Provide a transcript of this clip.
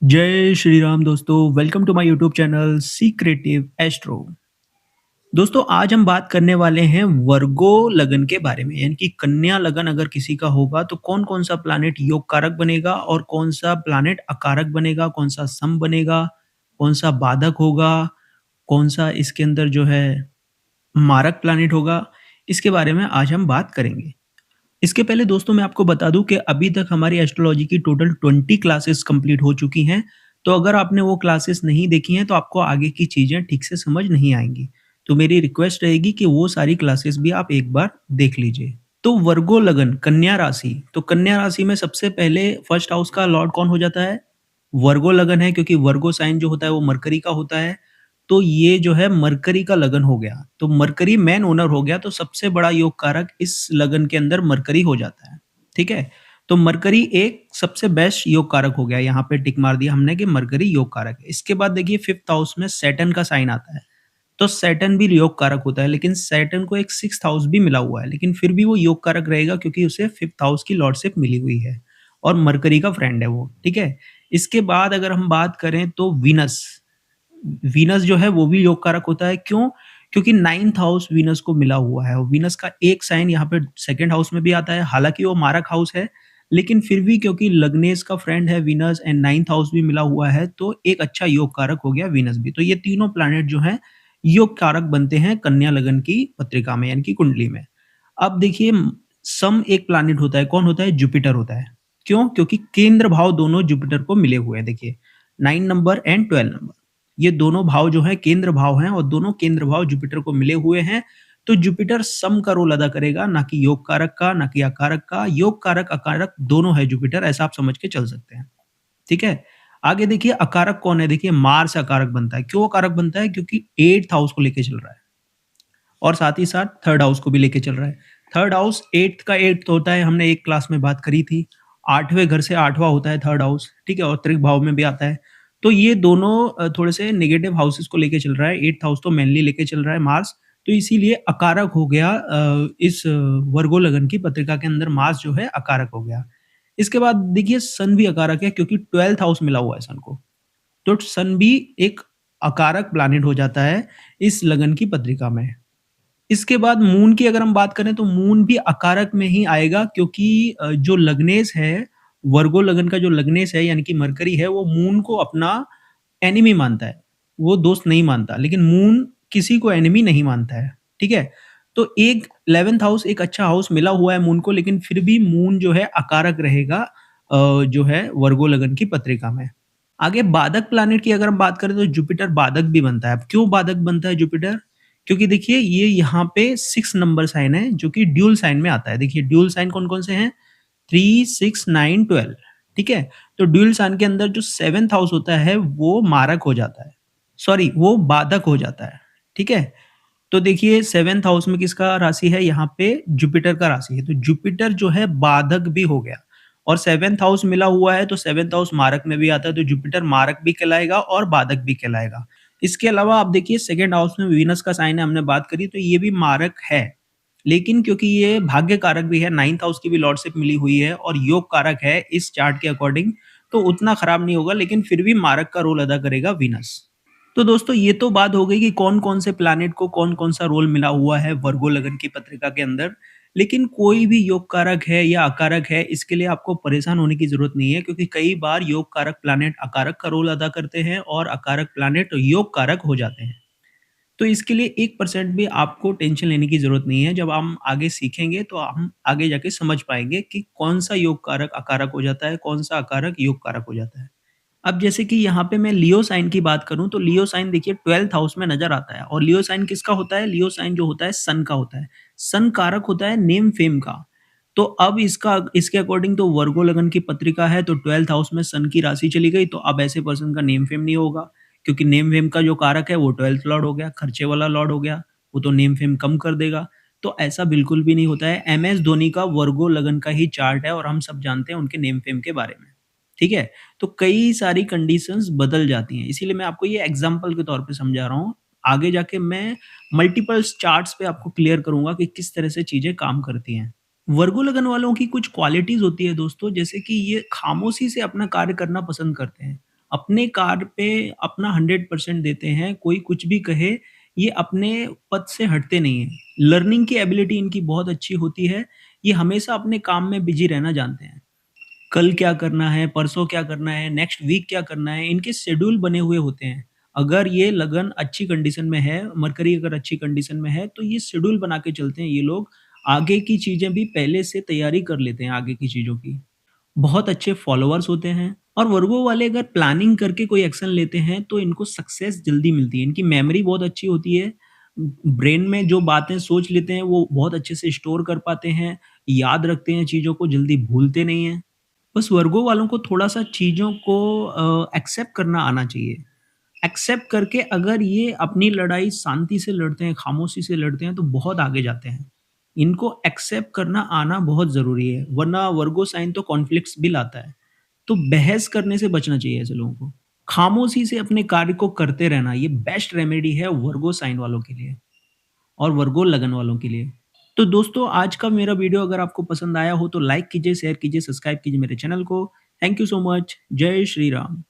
जय श्री राम दोस्तों, welcome to my YouTube channel secretive astro. दोस्तों आज हम बात करने वाले हैं वर्गो लगन के बारे में, यानी कि कन्या लगन अगर किसी का होगा तो कौन-कौन सा प्लैनेट योग कारक बनेगा और कौन सा प्लैनेट अकारक बनेगा, कौन सा सम बनेगा, कौन सा बाधक होगा, कौन सा इसके अंदर जो है मारक प्लैनेट होगा, इसके बारे में आज हम बात करेंगे। इसके पहले दोस्तों मैं आपको बता दूं कि अभी तक हमारी एस्ट्रोलॉजी की टोटल 20 क्लासेस कंप्लीट हो चुकी हैं। तो अगर आपने वो क्लासेस नहीं देखी हैं तो आपको आगे की चीज़ें ठीक से समझ नहीं आएँगी। तो मेरी रिक्वेस्ट रहेगी कि वो सारी क्लासेस भी आप एक बार देख लीजिए। तो वर्गो लगन, कन्या राशि, तो कन्या राशि में सबसे पहले फर्स्ट हाउस का लॉर्ड कौन हो जाता है? वर्गो लगन है, क्योंकि वर्गो साइन जो होता है वो मरकरी का होता है। तो ये जो है मरकरी का लगन हो गया। तो मरकरी मेन ओनर हो गया, तो सबसे बड़ा योग कारक इस लगन के अंदर मरकरी हो जाता है। ठीक है? तो मरकरी एक सबसे बेस्ट योग कारक हो गया। यहाँ पे टिक मार दिया हमने कि मरकरी योग कारक है। इसके बाद देखिए 5th हाउस में सैटर्न का साइन आता है। तो सैटर्न भी योग कारक होता है, लेकिन सैटर्न को एक 6th हाउस भी मिला हुआ है, लेकिन फिर भी वो योग कारक रहेगा क्योंकि उसे 5th हाउस की लॉर्डशिप मिली हुई है और मरकरी का फ्रेंड है वो। ठीक है? इसके बाद अगर हम बात करें तो वीनस, वीनस जो है वो भी योग कारक होता है। क्यों? क्योंकि 9th हाउस वीनस को मिला हुआ है और वीनस का एक साइन यहाँ पे 2nd हाउस में भी आता है। हालाँकि वो मारक हाउस है, लेकिन फिर भी क्योंकि लग्नेश का फ्रेंड है वीनस एंड 9th हाउस भी मिला हुआ है, तो एक अच्छा योग कारक हो गया वीनस भी। तो ये तीनों प्लैनेट जो हैं, योग कारक बनते हैं कन्या लगन की पत्रिका में, यानी कि कुंडली में। अब देखिए सम एक प्लैनेट होता है, कौन होता है? जुपिटर होता है। क्यों? क्योंकि केंद्र भाव दोनों जुपिटर को मिले हुए हैं। देखिए 9 नंबर एंड 12 नंबर, ये दोनों भाव जो हैं केंद्र भाव हैं और दोनों केंद्र भाव जुपिटर को मिले हुए हैं। तो जुपिटर सम का रोल अदा करेगा, ना कि योग कारक का, ना कि अकारक का। योग कारक अकारक दोनों है जुपिटर, ऐसा आप समझ के चल सकते हैं। ठीक है? आगे देखिए अकारक कौन है? देखिए मार्स अकारक बनता है। क्यों अकारक बनता है? क्योंकि 8th हाउस को लेके चल रहा है और साथ ही साथ 3rd हाउस को भी लेके चल रहा है। 3rd हाउस 8th का 8th होता है, हमने एक क्लास में बात करी थी। 8वें घर से 8वां होता है 3rd हाउस, ठीक है? और त्रिक भाव में भी आता है। तो ये दोनों थोड़े से नेगेटिव हाउसेस को लेके चल रहा है। 8th हाउस तो मेनली लेके चल रहा है मार्स, तो इसीलिए अकारक हो गया। इस वर्गो लगन की पत्रिका के अंदर मार्स जो है अकारक हो गया। इसके बाद देखिए सन भी अकारक है, क्योंकि 12th हाउस मिला हुआ है सन को। तो सन भी एक अकारक प्लैनेट हो जाता है इस लगन की पत्रिका में। इसके बाद मून की अगर हम बात करें तो मून भी अकारक में ही आएगा, क्योंकि जो लग्नेश है, वर्गो लगन का जो लग्नेश है यानी कि मरकरी है, वो मून को अपना एनिमी मानता है। वो दोस्त नहीं मानता, लेकिन मून किसी को एनिमी नहीं मानता है। ठीक है? तो एक 11th हाउस एक अच्छा हाउस मिला हुआ है मून को, लेकिन फिर भी मून जो है अकारक रहेगा जो है वर्गो लगन की पत्रिका में। आगे बाधक प्लैनेट की अगर हम बात करें तो जुपिटर बाधक भी बनता है। अब क्यों बाधक बनता है जुपिटर? क्योंकि देखिए ये यहाँ पे 6 नंबर साइन है जो कि ड्यूल साइन में आता है। देखिए ड्यूल साइन कौन-कौन से हैं? 3, 6, 9, 12, ठीक है? तो ड्यूल साइन के अंदर जो 7th हाउस होता है वो मारक हो जाता है। सॉरी, वो बाधक हो जाता है। ठीक है? तो देखिए 7th हाउस में किसका राशि है? यहाँ पे जुपिटर का राशि है। तो जुपिटर जो है बाधक भी हो गया और 7th हाउस मिला हुआ है, तो 7th हाउस मारक में भी आता है, तो जुपिटर मारक भी कहलाएगा और बाधक भी कहलाएगा। इसके अलावा आप देखिए 2nd हाउस में वीनस का साइन है, हमने बात करी, तो ये भी मारक है। लेकिन क्योंकि ये भाग्य कारक भी है, 9th हाउस की भी लॉर्डशिप मिली हुई है और योग कारक है इस चार्ट के अकॉर्डिंग, तो उतना खराब नहीं होगा, लेकिन फिर भी मारक का रोल अदा करेगा वीनस। तो दोस्तों ये तो बात हो गई कि कौन-कौन से प्लैनेट को कौन-कौन सा रोल मिला हुआ है वर्गो लगन की पत्रिका के अंदर। लेकिन कोई भी योग कारक है या अकारक है, इसके लिए आपको परेशान होने की ज़रूरत नहीं है, क्योंकि कई बार योग कारक प्लैनेट अकारक का रोल अदा करते हैं और अकारक प्लैनेट योग कारक हो जाते हैं। तो इसके लिए 1% भी आपको टेंशन लेने की ज़रूरत नहीं है। जब हम आगे सीखेंगे तो हम आगे जाके समझ पाएँगे कि कौन-सा योग कारक अकारक हो जाता है, कौन-सा अकारक योग कारक हो जाता है। अब जैसे कि यहाँ पे मैं लियो साइन की बात करूँ तो लियो साइन देखिए 12th हाउस में नज़र आता है और लियो साइन किसका होता है? लियो साइन जो होता है सन का होता है। सन कारक होता है नेम फेम का। तो अब इसका इसके अकॉर्डिंग तो वर्गो लगन की पत्रिका है, तो 12th हाउस में सन की राशि चली गई, तो अब ऐसे पर्सन का नेम फेम नहीं होगा, क्योंकि नेम फेम का जो कारक है वो 12th लॉर्ड हो गया, खर्चे वाला लॉर्ड हो गया, वो तो नेम फेम कम कर देगा। तो ऐसा बिल्कुल भी नहीं होता है। एमएस धोनी का वर्गो लगन का ही चार्ट है और हम सब जानते हैं उनके नेम फेम के बारे में। ठीक है? तो कई सारी कंडीशंस बदल जाती हैं, इसीलिए मैं आपको ये एग्ज़ाम्पल के तौर पे समझा रहा हूँ। आगे जाके मैं मल्टीपल्स चार्ट्स पे आपको क्लियर करूँगा कि किस तरह से चीज़ें काम करती हैं। वर्गो लगन वालों की कुछ क्वालिटीज़ होती है दोस्तों, जैसे कि ये खामोशी से अपना कार्य करना पसंद करते हैं। अपने कार्य पे अपना 100% देते हैं, कोई कुछ भी कहे, ये अपने पद से हटते नहीं हैं। लर्निंग की एबिलिटी इनकी बहुत अच्छी होती है, ये हमेशा अपने काम में बिज़ी रहना जानते हैं। कल क्या करना है, परसों क्या करना है, नेक्स्ट वीक क्या करना है, इनके शेड्यूल बने हुए होते हैं। अगर ये लगन अच्छी कंडीशन में है, मरकरी अगर अच्छी कंडीशन में है, तो ये शेड्यूल बना के चलते हैं ये लोग। आगे की चीज़ें भी पहले से तैयारी कर लेते हैं आगे की चीज़ों की। बहुत अच्छे फॉलोवर्स होते हैं और वर्गो वाले अगर प्लानिंग करके कोई एक्शन लेते हैं, तो इनको सक्सेस जल्दी मिलती है। इनकी मेमोरी बहुत अच्छी होती है। ब्रेन में जो बातें सोच लेते हैं, वो बहुत अच्छे से स्टोर कर पाते हैं, याद रखते हैं चीज़ों को, जल्दी भूलते नहीं हैं। बस वर्गो वालों को थोड़ा-सा चीज़ों को एक्सेप्ट करना आना चाहिए। एक्सेप्ट करके अगर ये अपनी लड़ाई शांति से लड़ते हैं, खामोशी से लड़ते हैं, तो बहुत आगे जाते हैं। इनको एक्सेप्ट करना आना बहुत ज़रूरी है, वरना वर्गो साइन तो कॉन्फ्लिक्ट्स भी लाता है। तो बहस करने से बचना चाहिए ऐसे लोगों को। खामोशी से अपने कार्य को करते रहना, ये बेस्ट रेमेडी है वर्गो साइन वालों के लिए और वर्गो लगन वालों के लिए। तो दोस्तों आज का मेरा वीडियो अगर आपको पसंद आया हो तो लाइक कीजिए, शेयर कीजिए, सब्सक्राइब कीजिए मेरे चैनल को। Thank you so much. जय श्री राम।